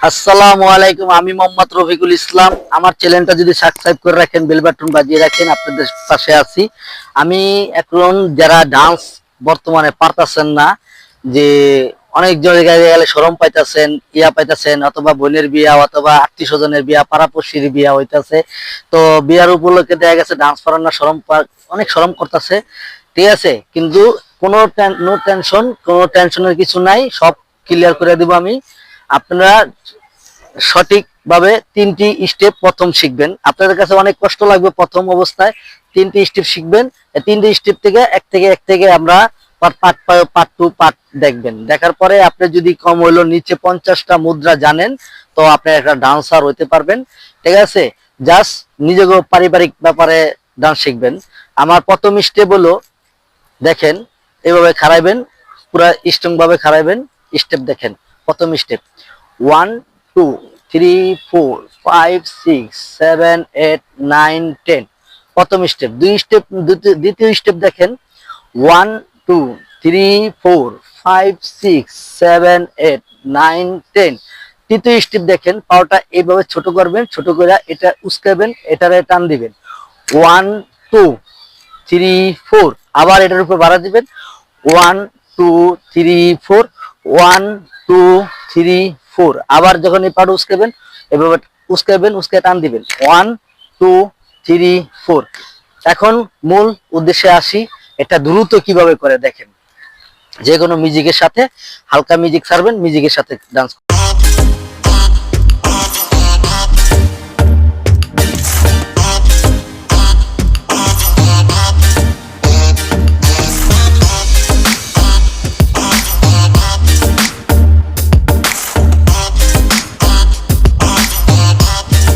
আসসালামু আলাইকুম, আমি মোহাম্মদ রফিকুল ইসলাম। আমার চ্যানেলটা যদি সাবস্ক্রাইব করে রাখেন, বেল বাটন বাজিয়ে রাখেন, আপনাদের পাশে আছি। আমি এখন যারা ডান্স বর্তমানে পারতাছেন না, যে অনেক জায়গায় গেলে শরম পাইতাছেন, ইয়া পাইতাছেন, অথবা বোনের বিয়া অথবা আত্মীয় স্বজনের বিয়া, পাড়াপড়শির বিয়া হইতাছে, তো বিয়ার উপলক্ষে দেখা গেছে ডান্স পারেন না, অনেক শরম করতেছে, ঠিক আছে। কিন্তু নো টেনশন, কোনো টেনশনের কিছু নাই, সব ক্লিয়ার করে দিব আমি। আপনারা সঠিকভাবে 3টি স্টেপ প্রথম শিখবেন। আপনাদের কাছে অনেক কষ্ট লাগবে প্রথম অবস্থায়, 3টি স্টেপ শিখবেন। এই 3টি স্টেপ থেকে এক থেকে আমরা পার্ট 2 পার্ট দেখবেন। দেখার পরে আপনি যদি কম হইলো নিচে 50টা মুদ্রা জানেন, তো আপনি একটা ডান্সার হইতে পারবেন, ঠিক আছে। জাস্ট নিজেকে পারিবারিক ব্যাপারে ডান্স শিখবেন। আমার প্রথম স্টেপ হলো, দেখেন, এভাবে খাড়াইবেন, পুরা স্ট্রং ভাবে খাড়াইবেন। স্টেপ দেখেন, প্রথম স্টেপ 1 2 3 4 5 6 7 8 9 10। প্রথম স্টেপ। দ্বিতীয় স্টেপ দেখেন 1 2 3 4 5 6 7 8 9 10। তৃতীয় স্টেপ দেখেন, পাওটা এইভাবে ছোট করবেন, ছোট করে এটা উস্কাবেন, এটারে টান দিবেন 1 2 3 4। আবার এটার উপর বাড়া দিবেন 1 2 3 4 1 2 3 4। আবার যখন এই পাটা উস্কাবেন, এভাবে উস্কায় টান দিবেন 1 2 3 4। এখন মূল উদ্দেশ্যে আসি, এটা দ্রুত কিভাবে করে দেখেন। যে কোনো মিউজিকের সাথে হালকা মিউজিক ছাড়বেন, মিউজিকের সাথে ডান্স।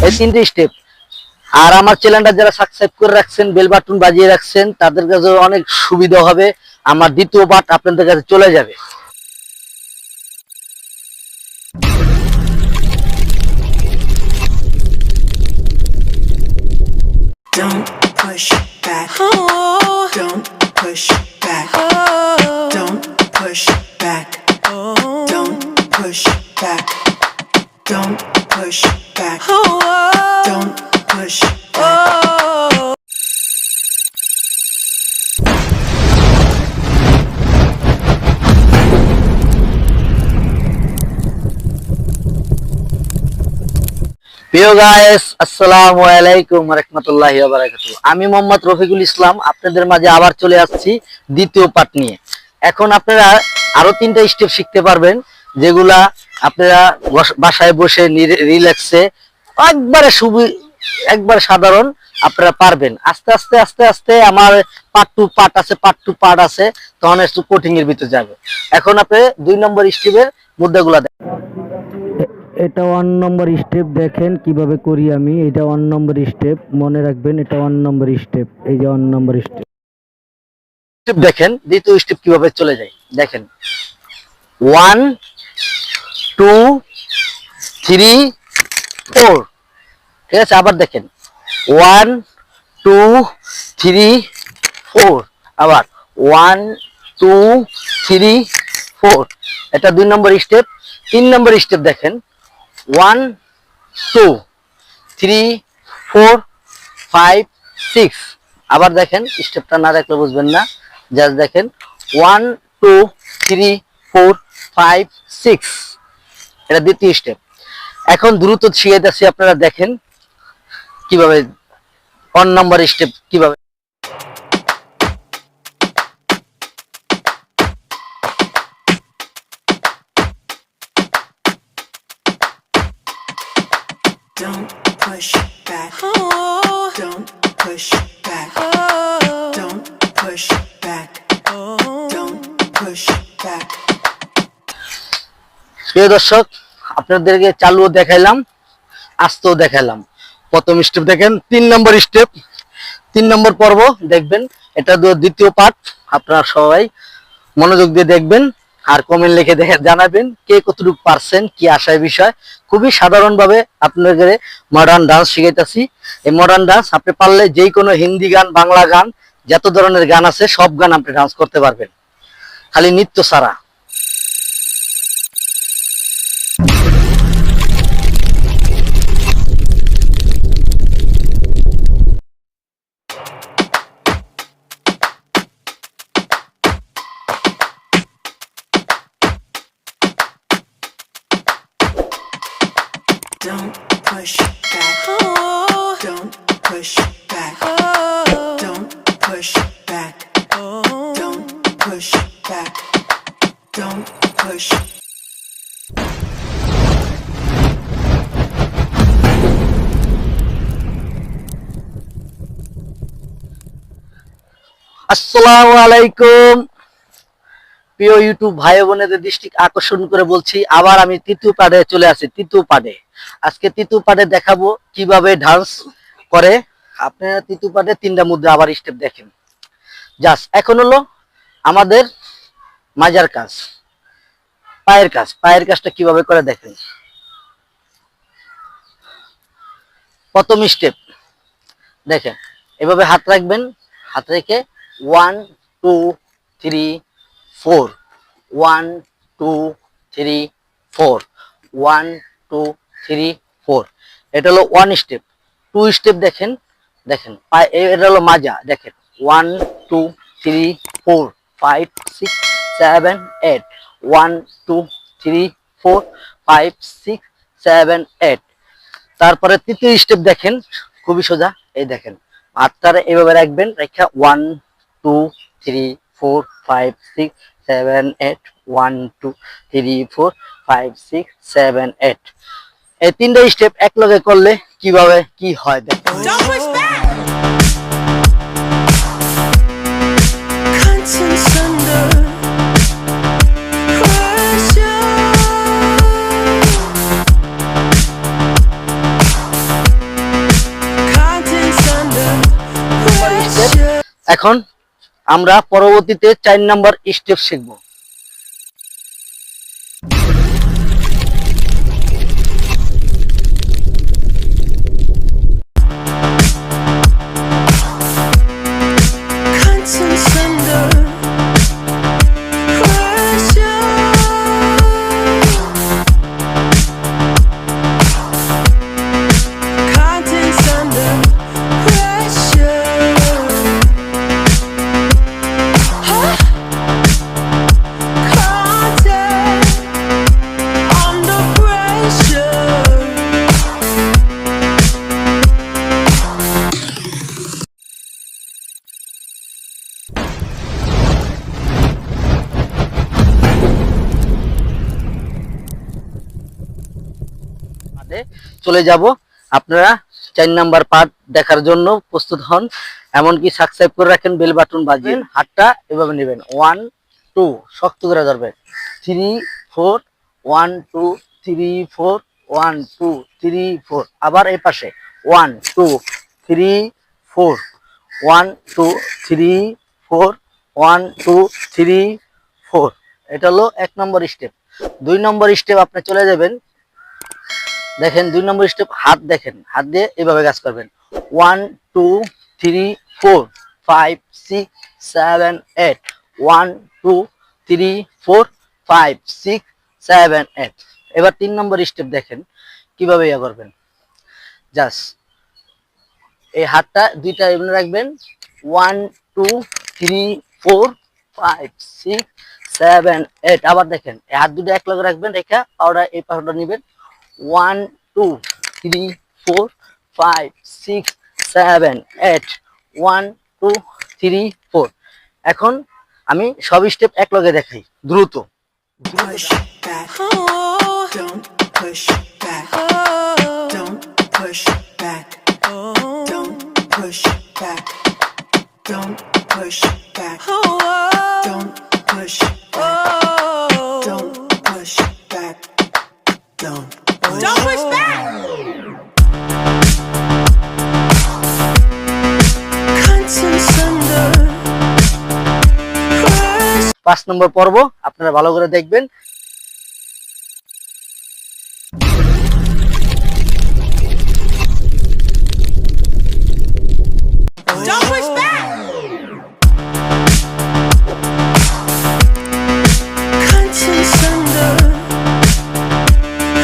এই 3টে স্টেপ। আর আমার চ্যানেলটা যারা সাবস্ক্রাইব করে রাখছেন, বেল বাটন বাজিয়ে রাখছেন, তাদের কাছে অনেক সুবিধা হবে। আমার দ্বিতীয় পার্ট আপনাদের কাছে চলে যাবে। Don't push back. Oh. Don't push back. Oh. Don't push back. Oh. Don't push back. Don't push back. Oh. Don't push back. Oh. প্রিয় গাইস, আসসালামু আলাইকুম ওয়া রাহমাতুল্লাহি ওয়া বারাকাতুহু। আমি মোহাম্মদ রফিকুল ইসলাম আপনাদের মাঝে আবার চলে আসছি দ্বিতীয় পার্ট নিয়ে। এখন আপনারা আরো 3টা স্টেপ শিখতে পারবেন, যেগুলা আপনারা বাসায় বসে রিল্যাক্সে একবারে সাধারণ আপনারা পারবেন। আস্তে আস্তে আস্তে আস্তে আমার পার্ট 2 পার্ট আছে, তখন একটু কোটিং এর ভিতরে যাবে। এখন আপনি 2 নম্বর স্টেপের মুদ্রাগুলা দেখেন। এটা 1 নম্বর স্টেপ, দেখেন কিভাবে করি আমি। এটা 1 নম্বর স্টেপ, মনে রাখবেন, এটা 1 নম্বর স্টেপ। এই যে 1 নম্বর স্টেপ দেখেন। দ্বিতীয় স্টেপ কিভাবে চলে যায় দেখেন 1 2 3 4, ঠিক আছে। আবার দেখেন 1 2 3 4, আবার 1 2 3 4। এটা 2 নম্বর স্টেপ। 3 নম্বর স্টেপ দেখেন 1 2 3 4 5 6। আবার দেখেন, স্টেপটা না দেখলে বুঝবেন না, জাস্ট দেখেন 1 2 3 4 5 6। এটা দ্বিতীয় স্টেপ। এখন দ্রুত শিখাইতেছি, আপনারা দেখেন কিভাবে 1 নম্বর স্টেপ কিভাবে। Don't push back. Oh. Don't push back. Oh. Don't push back. Oh. Don't push back. প্রিয় দর্শক, আপনাদেরকে চালুও দেখাইলাম, আস্তেও দেখাইলাম। প্রথম স্টেপ দেখেন, 3 নম্বর স্টেপ, 3 নম্বর পর্ব দেখবেন। এটা দ্বিতীয় পার্ট। আপনারা সবাই মনোযোগ দিয়ে দেখবেন, আর কমেন্ট লিখে জানাবেন কে কতটুকু পারছেন, কি আশায় বিষয়। খুবই সাধারণ ভাবে আপনাদের মডার্ন ডান্স শিখাইতেছি। এই মডার্ন ডান্স আপনি পারলে যে কোনো হিন্দি গান, বাংলা গান, যত ধরনের গান আছে সব গান আপনি ডান্স করতে পারবেন, খালি নৃত্য ছাড়া। Don't push back. Don't push back. Don't push back. Don't push back. Don't push. আসসালামু আলাইকুম প্রিয় ইউটিউব ভাই বোনেদের দৃষ্টি আকর্ষণ করে বলছি, আবার আমি তৃতীয় পার্টে চলে আসি। তৃতীয় পার্টে আজকে তৃতীয় পার্টে দেখাবো কিভাবে ডান্স করে। আপনারা তৃতীয় পার্টে 3টা মুদ্রা আবার স্টেপ দেখেন। জাস্ট এখন হলো আমাদের মাজার কাজ, পায়ের কাজ। পায়ের কাজটা কিভাবে করে দেখেন। প্রথম স্টেপ দেখেন, এভাবে হাত রাখবেন, হাত রেখে 1 2 3 4 1 2 3 4 1 2 3 4। এটা হলো 1 স্টেপ। 2 স্টেপ দেখেন, দেখেন এটা হলো মাজা। দেখেন 1 2 3 4 5 6 7 8 1 2 3 4 5 6 7 8। তারপরে তৃতীয় স্টেপ দেখেন, খুবই সোজা। এই দেখেন হাতটারে এভাবে রাখবেন, রেখা 1 2 3 4 5 6 7 8 1 2 3 4 5 6 7 8। এই 3টা স্টেপ একলগে করলে কিভাবে কি হয় দেখেন। Don't push back. Conscience under pressure. Conscience under pressure. এখন আমরা পরবর্তীতে 4 নম্বর স্টেপ শিখব। Conscience under pressure. Conscience under pressure. Huh? Conscience under pressure. চলে যাব। আপনারা 4 নাম্বার পার্ট দেখার জন্য প্রস্তুত হন, এমনকি সাবস্ক্রাইব করে রাখেন, বেল বাটন বাজিয়ে হাতটা এভাবে নেবেন। 1 2 শক্ত করে ধরবেন। 3 4 1 2 3 4 1 2 3 4। আবার এই পাশে 1 2 3 4 1 2 3 4 1 2 3 4। এটা হলো 1 নম্বর স্টেপ। 2 নম্বর স্টেপ আপনি চলে যাবেন। দেখেন 2 নম্বর স্টেপ, হাত দেখেন, হাত দিয়ে এভাবে কাজ করবেন। 1 2 3 4 5 6 7 8 1 2 3 4 5 6 7 8। এবার 3 নম্বর স্টেপ দেখেন কিভাবে ইয়া করবেন। জাস্ট এই হাতটা দুইটা এমনি রাখবেন। 1 2 3 4 5 6 7 8। আবার দেখেন এই হাত দুটো এক লগে রাখবেন, রেখা পাউডার এই পাউডার নেবেন। 1 2 3 4 5 6 7 8 1 2 3 4। এখন আমি সব স্টেপ এক লগে দেখাই দ্রুত। Push back. Don't push back. Don't push back. Don't push back. Don't push back. Don't push back. Don't push back. Don't push back. Conscience under pressure. 5 নম্বর পর্ব আপনারা ভালো করে দেখবেন। Don't push back. Conscience under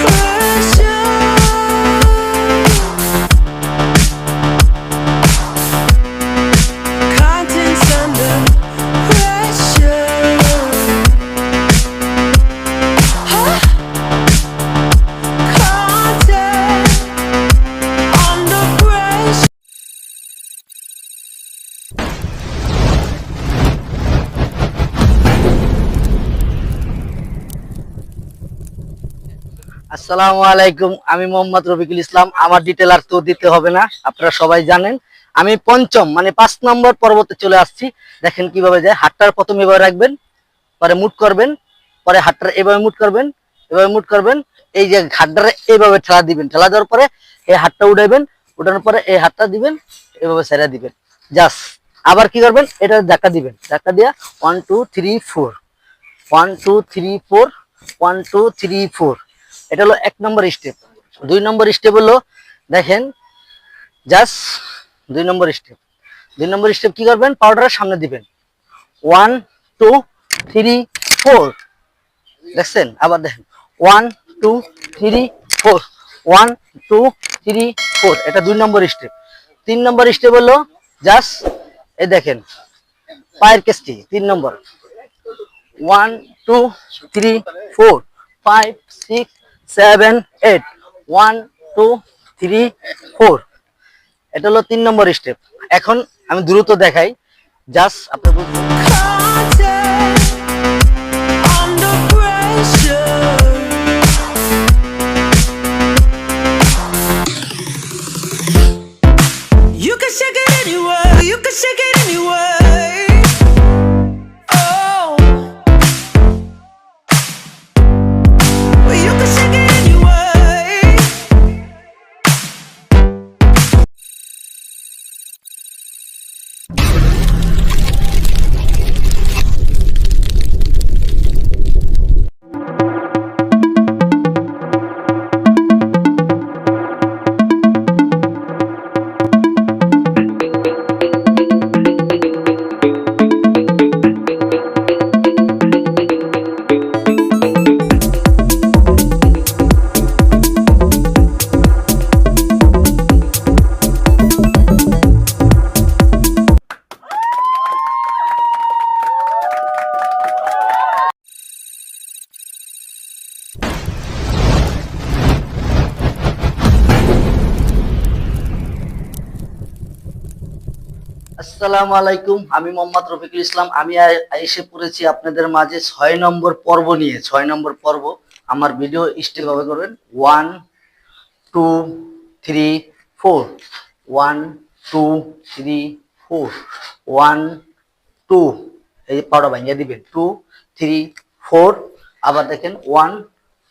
pressure. Conscience under pressure. আসসালামু আলাইকুম, আমি মোহাম্মদ রফিকুল ইসলাম। আমার detail আর তো দিতে হবে না, আপনারা সবাই জানেন। আমি পঞ্চম মানে 5 নম্বর পর্বতে চলে আসছি। দেখেন কিভাবে যায়। হাতটার প্রথম এভাবে রাখবেন, পরে মুট করবেন, পরে হাতটা এভাবে মুট করবেন, এভাবে মুট করবেন। এই যে হাতটারে এইভাবে ঠেলা দিবেন, ঠেলা দেওয়ার পরে এই হাতটা উঠাইবেন, উঠানোর পরে এই হাতটা দিবেন, এভাবে ছেড়ে দিবেন। জাস্ট আবার কি করবেন, এটা ধাক্কা দিবেন, ধাক্কা দিয়া 1 2 3 4, 1 2 3 4, 1 2 3 4। এটা হলো 1 নম্বর স্টেপ। 2 নম্বর স্টেপ হলো, দেখেন জাস্ট 2 নম্বর স্টেপ। 2 নম্বর স্টেপ কি করবেন, পাউডারের সামনে দিবেন, 1 2 3 4। দেখছেন, আবার দেখেন 1 2 3 4, 1 2 3 4। এটা 2 নম্বর স্টেপ। 3 নম্বর স্টেপ হলো জাস্ট এই দেখেন পায়ের কেসটি 3 নম্বর, 1 2 3 4 5 6 7 8, 1 2 3 4। এটা হলো 3 নম্বর স্টেপ। এখন আমি দ্রুত দেখাই, জাস্ট আপনি বুঝবেন। Content under pressure. You can shake it anywhere. You can shake it anywhere. Oh, well, you can shake it anywhere. আসসালামু আলাইকুম, আমি মোহাম্মদ রফিকুল ইসলাম। আমি এসে পড়েছি আপনাদের মাঝে 6 নম্বর পর্ব নিয়ে। 6 নম্বর পর্ব। আমার ভিডিও স্টেপ ভাবে করবেন, 1 2 3 4, 1 2 3 4, 1 2, এই যে পাউডার ভাঙিয়ে দিবেন, 2 3 4। আবার দেখেন 1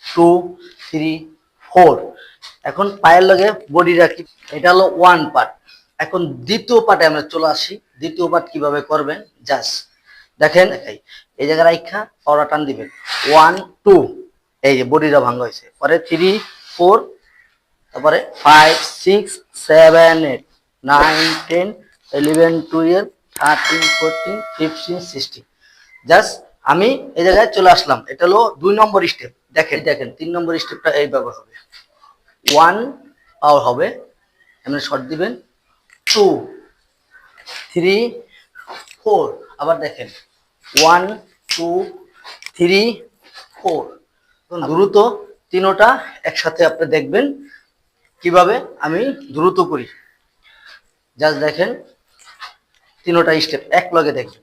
2 3 4। এখন পায়ের লগে বডি রাখি, এটা হলো 1 পার্ট। এখন দ্বিতীয় পার্টে আমরা চলে আসি। দ্বিতীয় পার্ট কিভাবে করবেন, জাস্ট দেখেন এই জায়গায় রাখা পাউডার টান দিবেন, 1 2, এই যে বডিটা ভাঙা হয়েছে। পরে 3 4, তারপরে 5 6 7 8 9 10 11 12 13 14 15 16। জাস্ট আমি এই জায়গায় চলে আসলাম। এটা হলো 2 নম্বর স্টেপ। দেখেন দেখেন 3 নম্বর স্টেপটা এইভাবে হবে, 1 পাওয়ার হবে, এমনি শর্ট দিবেন, 2 3 4। আবার দেখেন 1 2 3 4। দ্রুত তিনোটা একসাথে আপনি দেখবেন কিভাবে আমি দ্রুত করি। জাস্ট দেখেন তিনোটা স্টেপ এক লগে দেখবেন,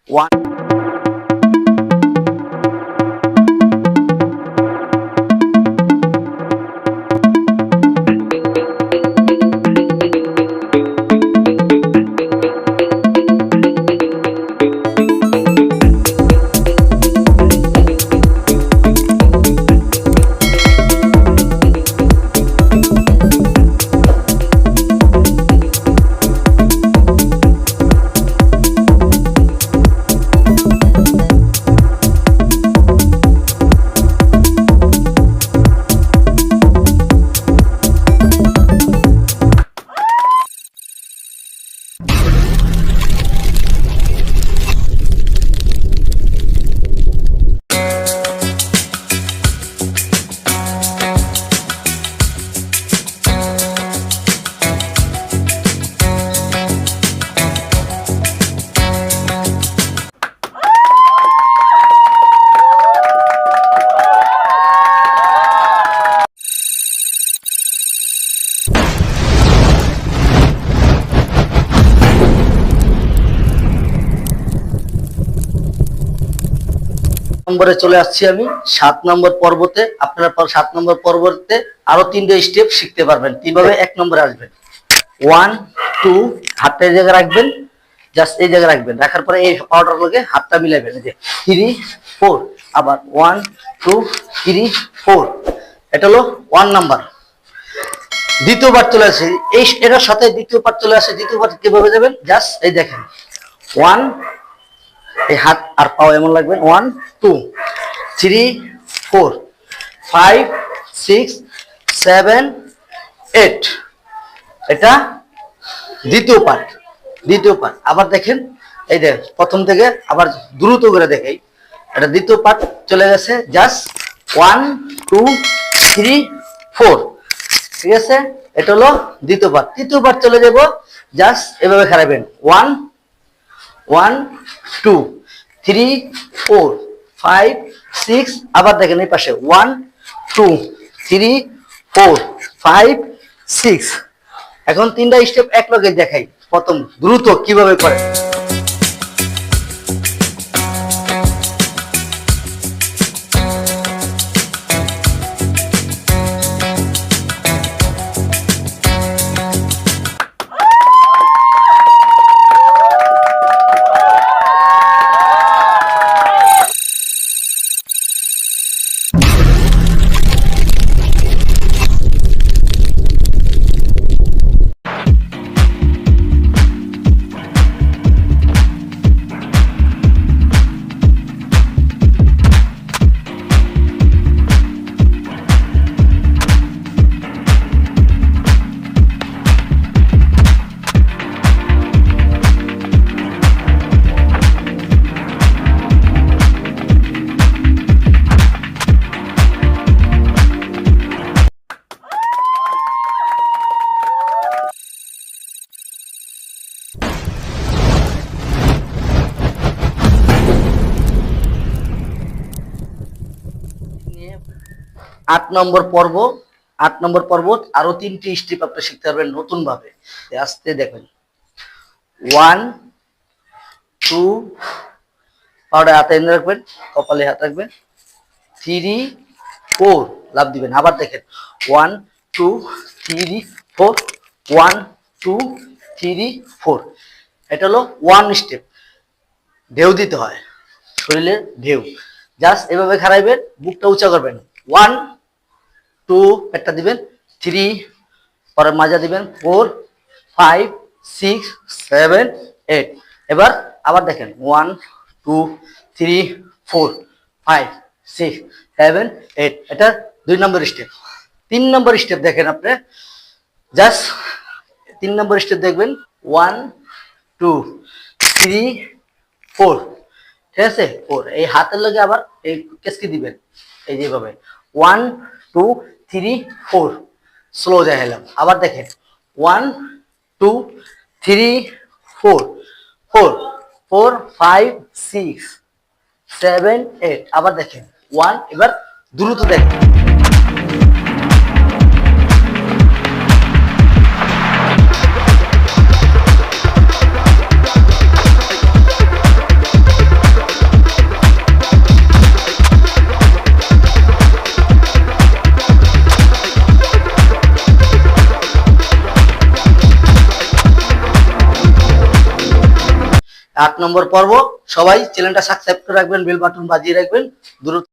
1। নম্বরে চলে আসছি আমি 7 নম্বর পর্বতে। আপনারা 7 নম্বর পর্বতে আরো 3টে স্টেপ শিখতে পারবেন। কিভাবে 1 নম্বরে আসবেন, 1 2 হাতটা এই জায়গায় রাখবেন, জাস্ট এই জায়গায় রাখবেন, রাখার পরে এই পাউডার লগে হাতটা মিলাবেন, এই যে 3 4, আবার 1 2 3 4। এটা হলো 1 নাম্বার। দ্বিতীয়বার চলে আসে এই এটার সাথে দ্বিতীয়বার চলে আসে। দ্বিতীয়বার কিভাবে যাবেন, জাস্ট এই দেখেন 1, এই হাত আর পাও এমন লাগবেন, 1 2 3 4 5 6 7 8। এটা দ্বিতীয় পার্ট। আবার দেখেন, এই দেখ প্রথম থেকে আবার দ্রুত করে দেখাই। এটা দ্বিতীয় পার্ট চলে গেছে, জাস্ট 1 2 3 4। ঠিক আছে, এটা হলো দ্বিতীয় পার্ট। তৃতীয় পার্ট চলে যাব, জাস্ট এভাবে খারাপেন, 1 1 2 3 4 5 6। আবার দেখেন এই পাশে 1 2 3 4 5 6। এখন 3টা স্টেপ এক লগে দেখাই। প্রথম দ্রুত কিভাবে করে, নিয়ে 8 নম্বর পর্ব। 8 নম্বর পর্ব আরো 3টি স্টেপ আপনি শিখতে পারবেন নতুন ভাবে। আস্তে দেখবেন, 1 2 পাউডার হাতে এনে রাখবেন, কপালে হাত রাখবেন, 3 4 লাভ দিবেন। আবার দেখেন 1 2 3 4 1 2 3 4। এটা হলো 1 স্টেপ। ঢেউ দিতে হয়, শরীরের ঢেউ। জাস্ট এভাবে খারাইবেন, বুকটা উঁচা করবেন, 1 2 একটা দিবেন, 3 পরে মাজা দিবেন, 4 5 6 7 8। এবার আবার দেখেন 1 2 3 4 5 6 7 8। এটা 2 নম্বর স্টেপ। 3 নম্বর স্টেপ দেখেন আপনি, জাস্ট 3 নম্বর স্টেপ দেখবেন, 1 2 3 4। ঠিক আছে, 4। এই হাতের লগে আবার এই কেসকি দিবেন, এই যেভাবে 1 2 3 4। স্লো দেখাইলাম। আবার দেখেন 1 2 3 4 4 4 5 6 7 8। আবার দেখেন 1। এবার দ্রুত দেখেন, আট নম্বর পর্ব। সবাই চ্যানেলটা সাবস্ক্রাইব করে রাখবেন, বেল বাটন বাজিয়ে রাখবেন। দ্রুত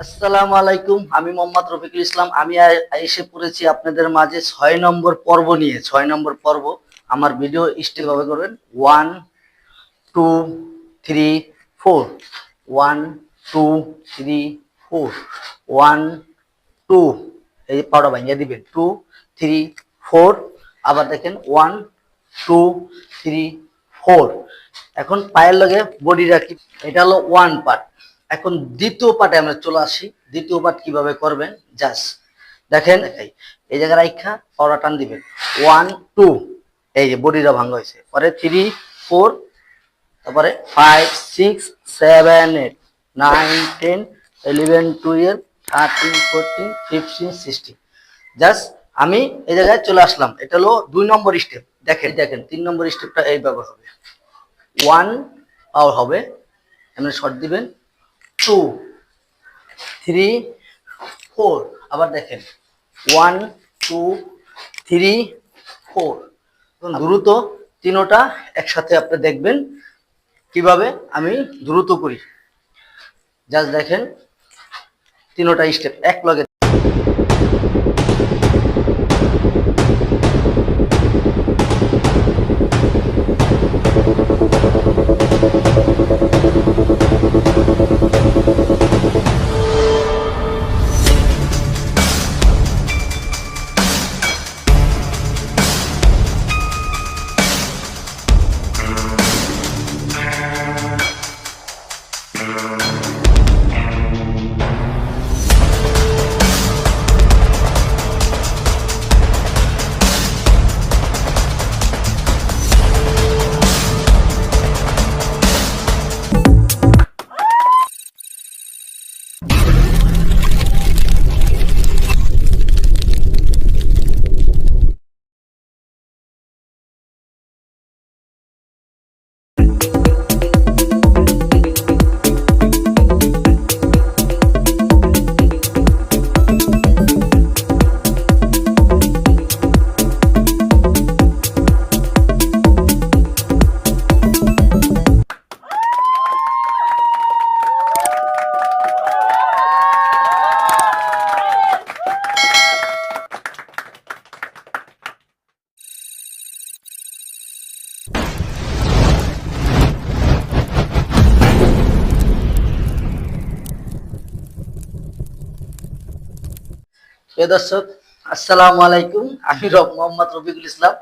আসসালামু আলাইকুম, আমি মোহাম্মদ রফিকুল ইসলাম। আমি এসে পড়েছি আপনাদের মাঝে 6 নম্বর পর্ব নিয়ে। 6 নম্বর পর্ব আমার ভিডিও স্টেপ ভাবে করবেন 1 2 3 4 1 2 3 4 1 2 এই যে পাউডার ভাঙিয়ে দিবেন 2 3 4 আবার দেখেন 1 2 3 4 এখন পায়ের লগে বডি রাখি এটা হলো ওয়ান পার্ট এখন দ্বিতীয় পার্টে আমরা চলে আসি দ্বিতীয় পার্ট কিভাবে করবেন জাস্ট দেখেন এই জায়গায় রাখা পাউডার টান দিবেন 1 2 এই যে বডিটা ভাঙা হয়েছে পরে 3 4 তারপরে 5 6 7 8 9 10 11 12 13 14 15 16 জাস্ট আমি এই জায়গায় চলে আসলাম এটা হলো 2 নম্বর স্টেপ দেখেন দেখেন 3 নম্বর স্টেপটা এইভাবে হবে 1 পাওয়ার হবে এমনি শর্ট দিবেন 2 3 4 আবার দেখেন 1 2 3 4 দ্রুত তিনোটা একসাথে আপনি দেখবেন কিভাবে আমি দ্রুত করি জাস্ট দেখেন তিনোটা স্টেপ এক লগে প্রিয় দর্শক আসসালামু আলাইকুম আমি মোহাম্মদ রফিকুল ইসলাম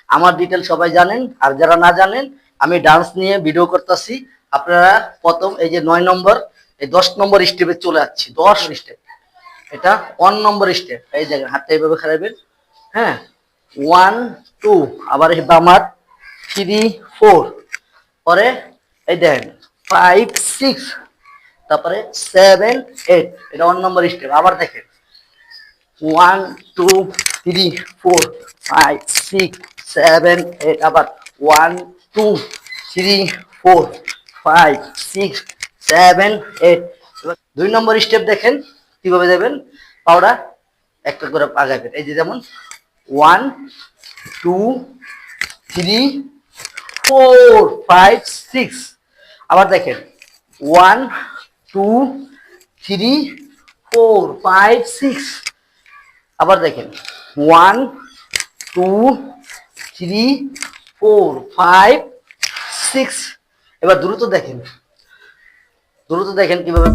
আমার ডিটেল সবাই জানেন আর যারা না জানেন আমি ডান্স নিয়ে ভিডিও করতেছি আপনারা প্রথম এই যে 9 নম্বর এই 10 নম্বর স্টেপে চলে যাচ্ছি 10 স্টেপ এটা 1 নম্বর স্টেপ এই জায়গায় হাতটা এইভাবে খারাবেন হ্যাঁ 1 2 আবার এই বামার 3 4 পরে এই দেখেন 5 6 তারপরে 7 8 এটা 1 নম্বর স্টেপ আবার দেখেন 1 2 3 4 5 6 7 8 আবার 1 2 3 4 5 6 7 8 2 নম্বর স্টেপ দেখেন কিভাবে যাবেন পাউডার একটা করে আগাবেন এই যে যেমন 1 2 3 4 5 6 আবার দেখেন 1 2 3 4 5 6 আবার দেখেন 1 2 3 4 5 6 এবার দ্রুত দেখেন কিভাবে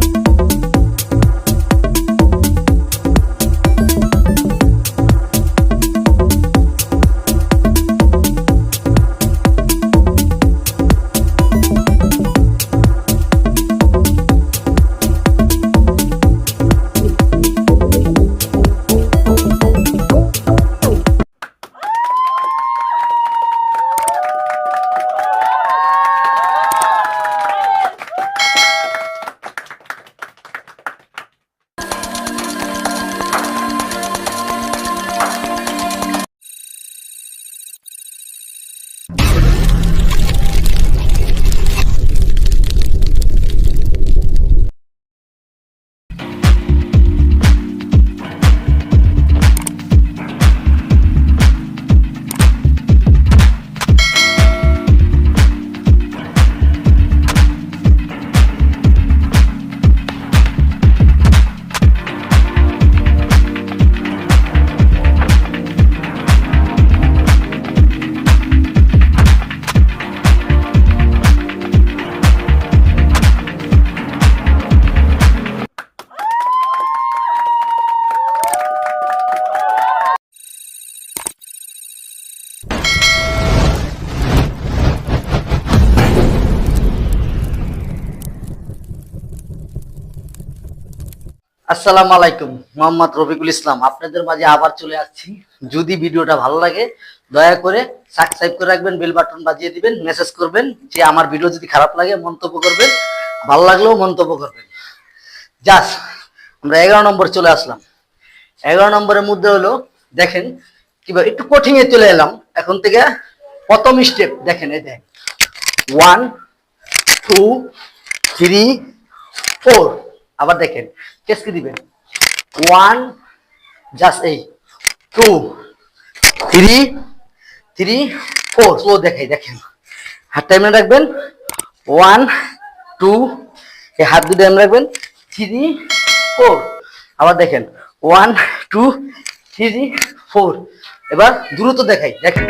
আসসালামু আলাইকুম, মোহাম্মদ রফিকুল ইসলাম আপনাদের মাঝে আবার চলে আসছি। যদি ভিডিওটা ভালো লাগে দয়া করে সাবস্ক্রাইব করে রাখবেন, বেল বাটন বাজিয়ে দিবেন, মেসেজ করবেন যে আমার ভিডিও যদি খারাপ লাগে মন্তব্য করবেন, ভালো লাগলেও মন্তব্য করবেন। জাস্ট আমরা 11 নম্বর চলে আসলাম। 11 নম্বরের মধ্যে হলো দেখেন কিভাবে একটু কঠিনে চলে এলাম। এখন থেকে প্রথম স্টেপ দেখেন, এই দেখেন 1 2 3 4। আবার দেখেন কেস কি দিবেন 1 জাস্ট এই 2 3 3 4 স্লো দেখাই দেখেন। হাত টাইমে রাখবেন 1 2, এই হাত দুটো টাইম রাখবেন 3 4। আবার দেখেন 1 2 3 4। এবার দ্রুত দেখাই দেখেন।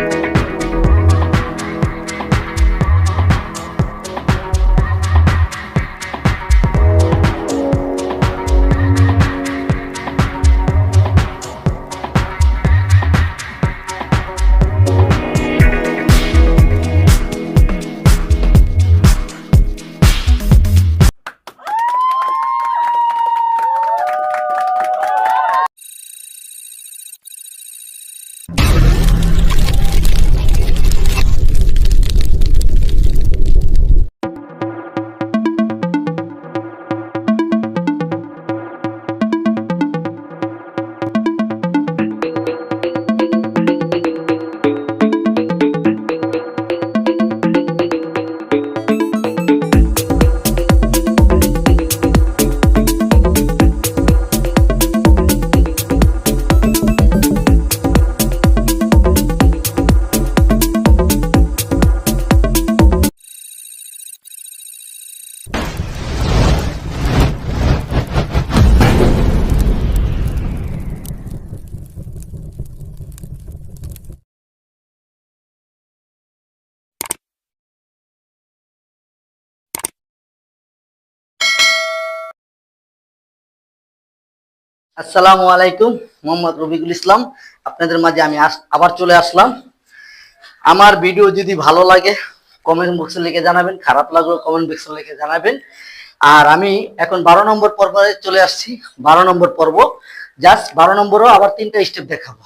আসসালামু আলাইকুম, মোহাম্মদ রফিকুল ইসলাম আপনাদের মাঝে আমি আবার চলে আসলাম। আমার ভিডিও যদি ভালো লাগে কমেন্ট বক্সে লিখে জানাবেন, খারাপ লাগলেও কমেন্ট বক্সে লিখে জানাবেন। আর আমি এখন 12 নম্বর পর্বে চলে আসছি। 12 নম্বর পর্ব, জাস্ট 12 নম্বরও আবার 3টা স্টেপ দেখাবো।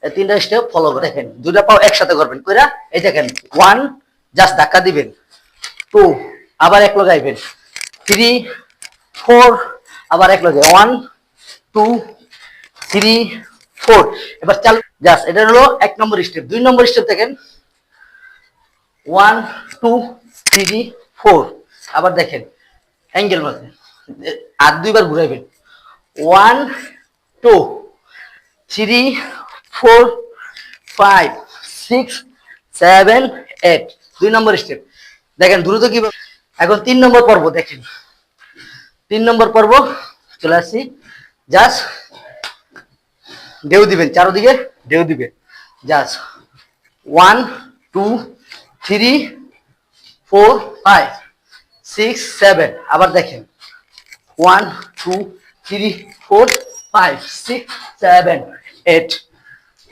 এই 3টা স্টেপ ফলো করে দেখেন, দুটা পাও একসাথে করবেন কইরা এই দেখেন 1 জাস্ট ধাক্কা দিবেন, 2 আবার এক লাগাইবেন, 3 4 আবার এক লাগাই, 1 2 3 4। এবার চালু, জাস্ট এটা হলো 1 নম্বর স্টেপ। 2 নম্বর স্টেপ দেখেন 1 2 3 4। আবার দেখেন অ্যাঙ্গেল মাঝে আর দুইবার ঘুরাইবেন, 1 2 3 4 5 6 7 8। 2 নম্বর স্টেপ দেখেন দ্রুত কিভাবে। এখন 3 নম্বর পর্ব দেখেন। 3 নম্বর পর্ব চলে আসছি। জাস্ট ঢেউ দিবেন, চারদিকে ঢেউ দিবেন, জাস্ট 1 2 3 4 5 6 7। আবার দেখেন 1 2 3 4 5 6 7 8।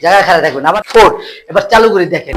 জায়গায় খেলা দেখবেন। আবার 4। এবার চালু করে দেখেন।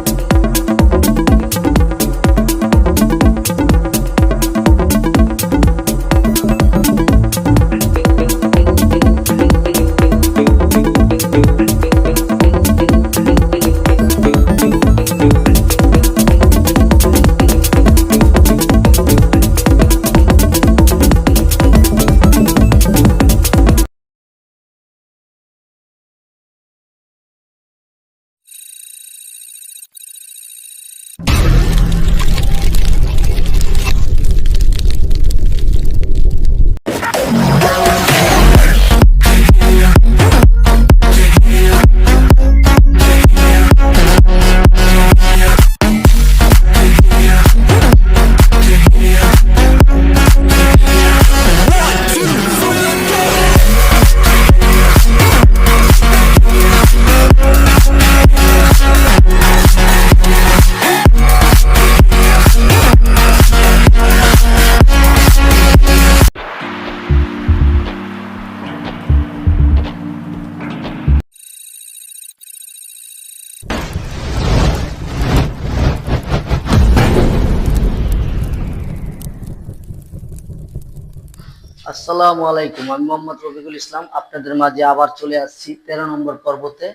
আসসালামু আলাইকুম, আমি মোহাম্মদ রফিকুল ইসলাম আপনাদের মাঝে আবার চলে আসছি 13 নম্বর পর্বতে।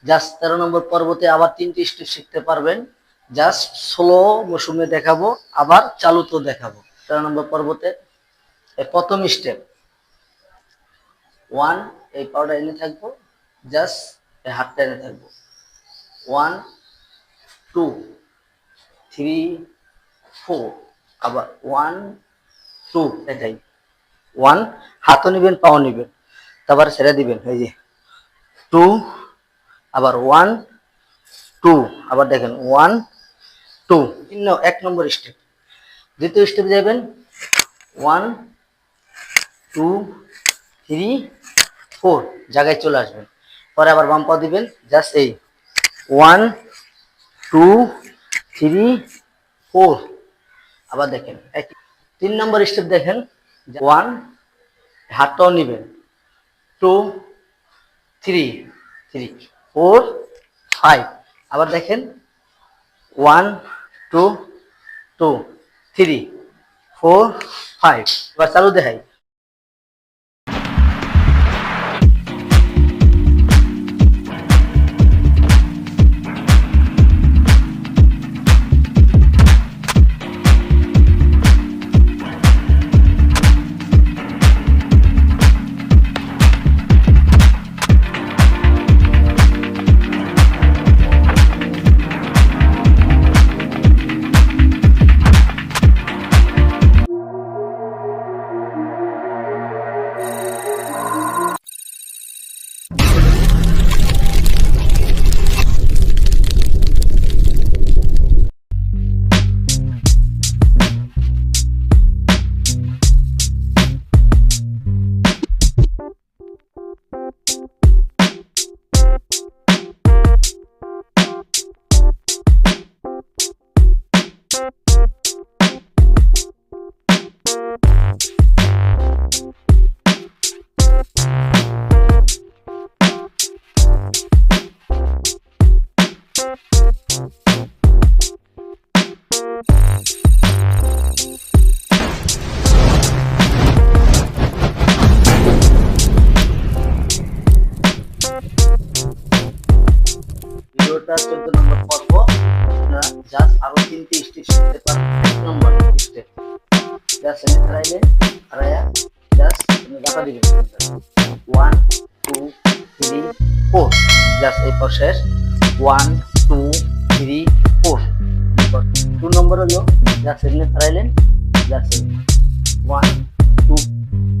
জাস্ট 13 নম্বর পর্বতে আবার 3টি স্টেপ শিখতে পারবেন। জাস্ট স্লো মৌসুমে দেখাবো, আবার চালুতেও দেখাবো। 13 নম্বর পর্বতে প্রথম স্টেপ 1, এই পাউডার এনে থাকবো, জাস্ট এই হাতটা এনে থাকবো। 1 2 3 4, আবার 1 2, এটাই 1, হাতও নিবেন পাও নিবেন, তারপর ছেড়ে দিবেন, এই যে 2, আবার 1 2, আবার দেখেন 1 2। 1 নম্বর স্টেপ। দ্বিতীয় স্টেপ যাবেন 1 2 3 4, জায়গায় চলে আসবেন। পরে আবার বাম পা দিবেন, জাস্ট এই 1 2 3 4। আবার দেখেন 3 নম্বর স্টেপ দেখেন, 1, হাতটাও নিবেন, 2 3 3 4 5। আবার দেখেন 1 2 2 3 4 5। এবার চালু দেখাই। ভিডিওটা 14 নম্বর পর্ব। আপনারা জাস্ট আরো 3টি স্টেপ শিখতে পারেন। 1 নম্বর স্টেপ, জাস্ট এনে দাঁড়াইলেন, দাঁড়ায়া জাস্ট এনে গাঁথা দিবেন, 1 2 3 4, জাস্ট এই প্রসেস 1 2 3 4। 2 নম্বর হলো জাস্ট এনে দাঁড়াইলেন, জাস্ট 1 2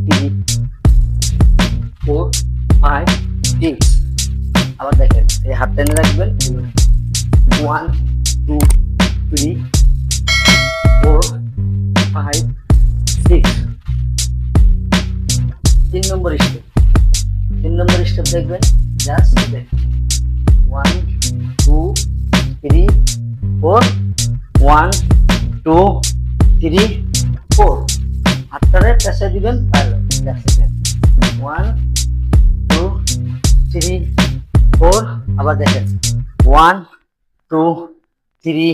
3 4 5 6। আবার দেখেন এই হাত টেনে রাখবেন, 1 2 3 4 5 6। 3 নম্বর স্টেপ। 3 নম্বর স্টেপ দেখবেন, জাস্ট দেখেন 1 2 3 4, 1 2 3 4। হাতটারে পেঁচে দিবেন, তাহলে 1 2 3 4। আবার দেখেন 1 2 3।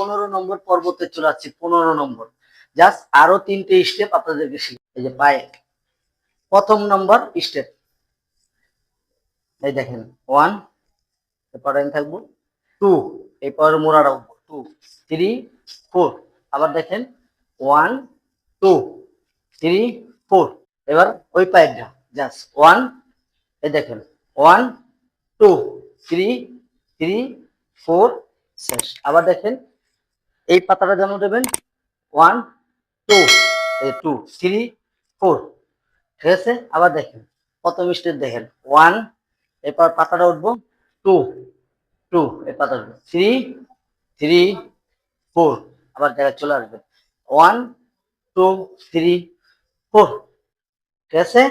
15 নম্বর পর্বতে চলে যাচ্ছি। 15 নম্বর, জাস্ট আরো 3টে স্টেপ আপনাদেরকে শিখি। এই যে পায়ে প্রথম নম্বর স্টেপ, এই দেখেন 1, এরপরে আমি থাকবো 2, এরপরে মোড়াটা উঠবো 2, 3, 4, আবার দেখেন 1, 2, 3, 4। এবার ওই পায়েরটা জাস্ট 1, এই দেখেন 1, 2, 3, 3, 4, শেষ। আবার দেখেন এই পাতাটা যেমন দেবেন 1, 2, 2, 3, 4, ঠিক আছে। আবার দেখেন প্রথম স্টেপ দেখেন 1, এরপর পাতাটা উঠবো 2, 2, এই পাতা উঠবো 3, 3, 4, আবার জায়গায় চলে আসবে 1, 2, 3, 4, ঠিক আছে।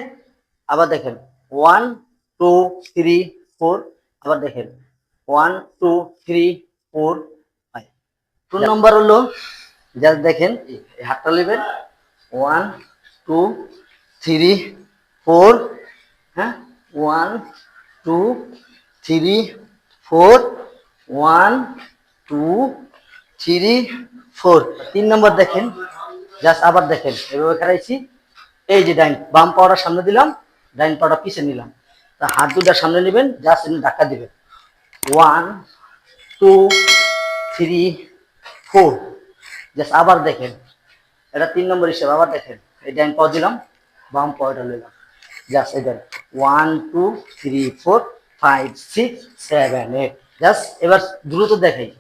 আবার দেখেন 1, 2, 3, 4, আবার দেখেন 1, 2, 3, 4, 5। 2 নম্বর হলো জাস্ট দেখেন এই হাতটা নেবেন 1, 2, 3, 4, হ্যাঁ 1, 2, 3, 4, 1, 2, 3, 4। 3 নম্বর দেখেন জাস্ট আবার দেখেন এভাবে খেলাইছি, এই যে বাম পাওয়াটা সামনে দিলাম, ডাইন পাওয়াটা পিছে নিলাম, তা হাত দুটা সামনে নেবেন, জাস্ট ধাক্কা দিবেন 1, 2, 3, 4, জাস্ট আবার দেখেন এটা 3 নম্বর হিসেবে। আবার দেখেন এই ডাইন পাওয়া দিলাম, বাম পাওয়াটা নিলাম, জাস্ট এই দেন 1, 2, 3, 4, 5, 6, 7, 8। জাস্ট এবার দ্রুত দেখাই।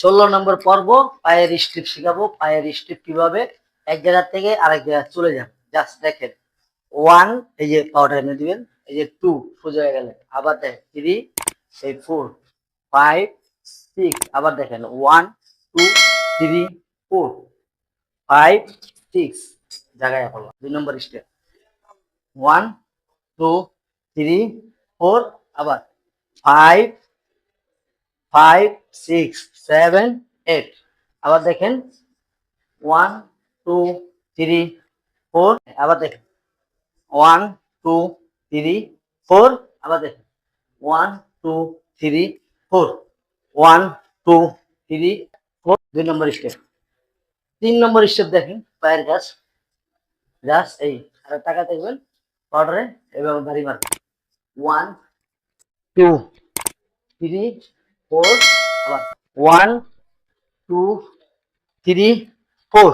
ষোলো নম্বর পর্ব পায়ের স্টেপ শিখাবো। পায়ের স্টেপ কিভাবে এক জায়গা থেকে আরেক জায়গায় চলে যান। জাস্ট দেখেন 1, এই যে পাওয়াটা এনে দিবেন, এই যে 2 সোজা হয়ে গেলেন, আবার দেখেন 3, এই 4, 5, 6, আবার দেখেন 1, 2, 3, 4, 5, 6, জায়গায় হলো 2 নম্বর স্টেপ 1, 2, 3, 4, আবার 5, 5, 6, 7, 8, আবার দেখেন 1, 2, 3, 4, আবার দেখেন 1, 2, 3, 4, আবার দেখেন 1, 2, 3, 4, 1, 2, 3, 4। 2 নম্বর স্টেপ। 3 নম্বর স্টেপ দেখেন পায়ের কাজ, জাস্ট এই আর টাকা দেখবেন পাউডারে এভাবে বাড়ি মারবেন 1, 2, 3, 4, আবার 1, 2, 3, 4।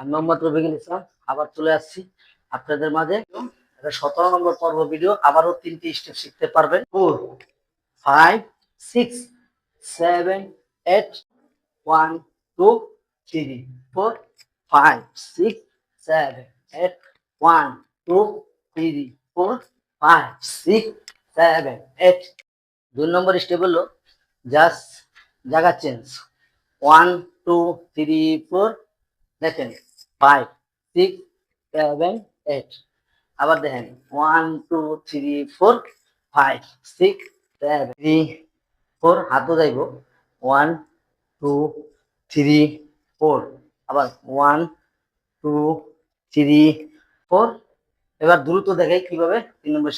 আমি মোহাম্মদ রফিকুল ইসলাম আবার চলে আসছি আপনাদের মাঝে। এটা 17 নম্বর পর্ব ভিডিও। আবারও 3টি স্টেপ শিখতে পারবেন। 4 5 6 7 8 1 2 3 4 5 6 7 8 1 2 3 4 5 6 7 8। 2 নম্বর স্টেপ হলো জাস্ট জায়গা চেঞ্জ। 1 2 3 4 দেখেন 5 6 7 8। আবার দেখেন 1 2 3 4 5 6 7 3 4 হাতও যাইব 1 2 3 4। আবার 1 2 3 4। এবার দ্রুত দেখাই কিভাবে 3 নম্বর।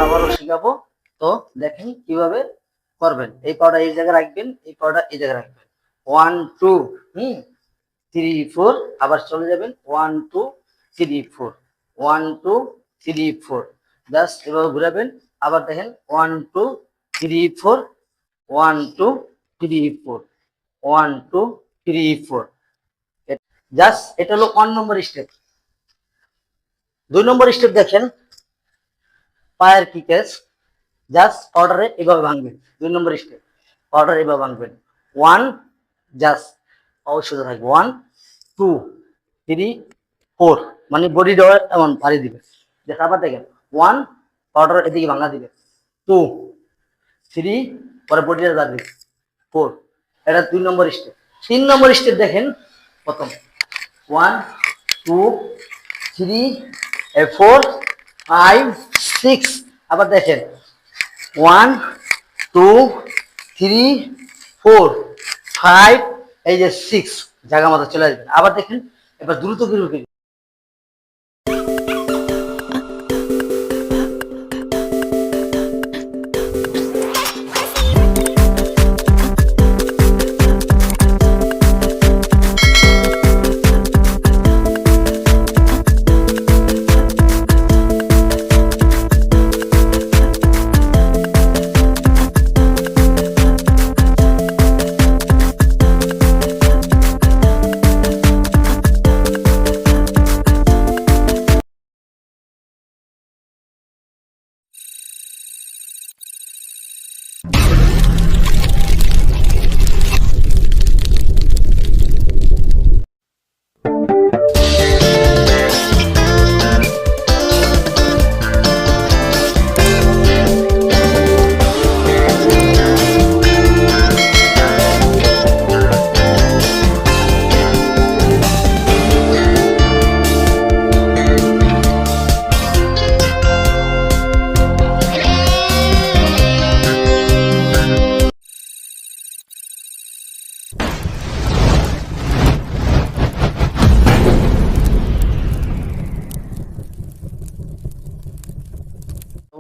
আবারও শিখাবো। তো দেখেন কিভাবে করবেন। এই পাউডার এই জায়গায় রাখবেন, এই পাউডার এই জায়গায় রাখবেন। 1 2 3 4। আবার চলে যাবেন 1 2 3 4 1 2 3 4। জাস্ট এভাবে ঘুরাবেন। আবার দেখেন 1 2 3 4 1 2 3 4 1 2 3 4। জাস্ট এটা হলো 1 নম্বর স্টেপ। 2 নম্বর স্টেপ দেখেন পায়ের কিকেস। জাস্ট অর্ডারে এভাবে ভাঙবেন। 2 নম্বর স্টেপ অর্ডার এভাবে ভাঙবেন। 1 জাস্ট অবশ্যই থাকবে 1 2 3 4 মানে বডি ডর এমন ভারী দিবে। দেখ আবার দেখেন 1 অর্ডার এদিকে ভাঙা দিবে 2 3 পরে বডিটা দাঁড়িয়ে 4। এটা 2 নম্বর স্টেপ। 3 নম্বর স্টেপ দেখেন প্রথম 1 2 3 4 5 6। আবার দেখেন 1 2 3 4 5 এই যে 6 জায়গা মতো চলে আসবেন। আবার দেখেন এবার দ্রুত করে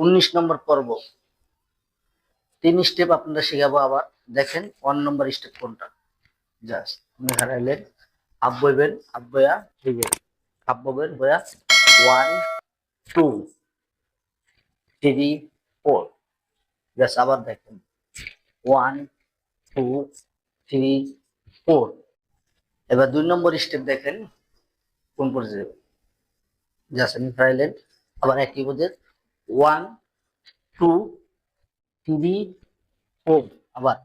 19 নম্বর পর্ব। 3 স্টেপ আপনারা শিখাবো। আবার দেখেন 1 নম্বর স্টেপ কোনটা। জাস্ট এখানে এলেন, আপ বইবেন, আপ বয়া ঠিক আছে, আপ বইবেন বয়া 1 2 থ্রি ফোর। জাস্ট আবার দেখেন 1 2 3 4। এবার 2 নম্বর স্টেপ দেখেন কোন পর্যায়ে, জাস্ট আমি ফাইলেন আবার একই পর্যায়ে 1 2 3 4। আবার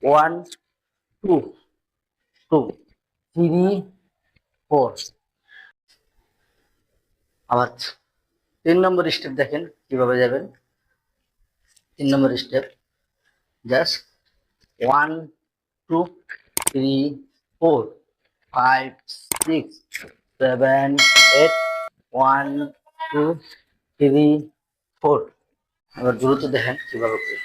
1 2 2 3 4। আবার 3 নম্বর স্টেপ দেখেন কিভাবে যাবেন। 3 নম্বর স্টেপ জাস্ট 1 2 3 4 5 6 7 8 1 2 3 4। আবার দ্রুত দেখেন কিভাবে করি।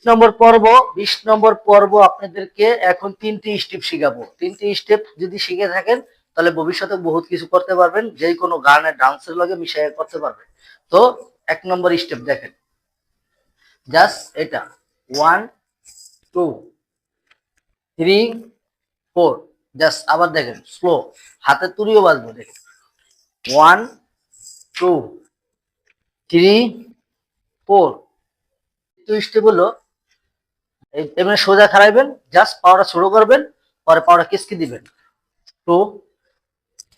নম্বর পর্ব 20 নম্বর পর্ব আপনাদেরকে এখন 3টি স্টেপ শিখাবো। 3টি স্টেপ যদি শিখে থাকেন তাহলে ভবিষ্যতে বহুত কিছু করতে পারবেন, যে কোনো গানের ডান্সের লগে মিশিয়ে করতে পারবেন। তো 1 নম্বর স্টেপ দেখেন, জাস্ট এটা 1 2 3 4। জাস্ট আবার দেখেন স্লো, হাতে তুড়িও বাজবে দেখেন 1 2 3 4। তো স্টেপ হলো এমনি সোজা খাড়াইবেন, জাস্ট পাওয়াটা ছোট করবেন, পরে পাওয়াটা কিসকি দিবেন 2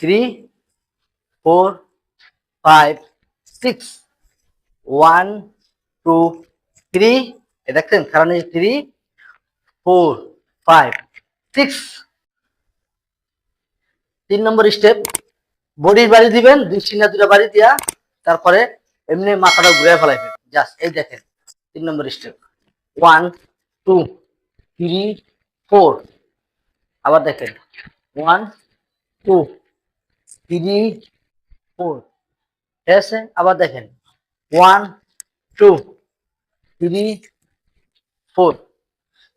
3 4 5 6 1 2 3। এ দেখছেন কারণ 3 4 5 6। 3 নম্বর স্টেপ বডির বাড়ি দিবেন, 2 বাড়ি দিয়া তারপরে এমনি মাথাটা ঘুরে ফেলাইবেন। জাস্ট এই দেখেন 3 নম্বর স্টেপ 1 2 3 4। আবার দেখেন 1 2 3 4। ঠিক আছে, আবার দেখেন 1 2 3 4।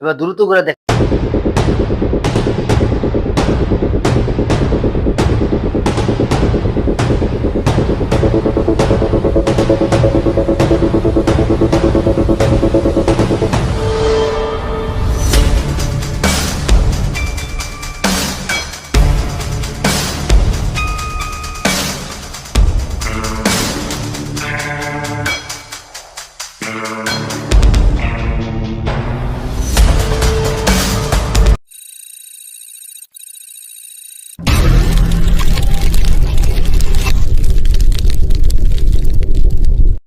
এবার দ্রুত করে দেখেন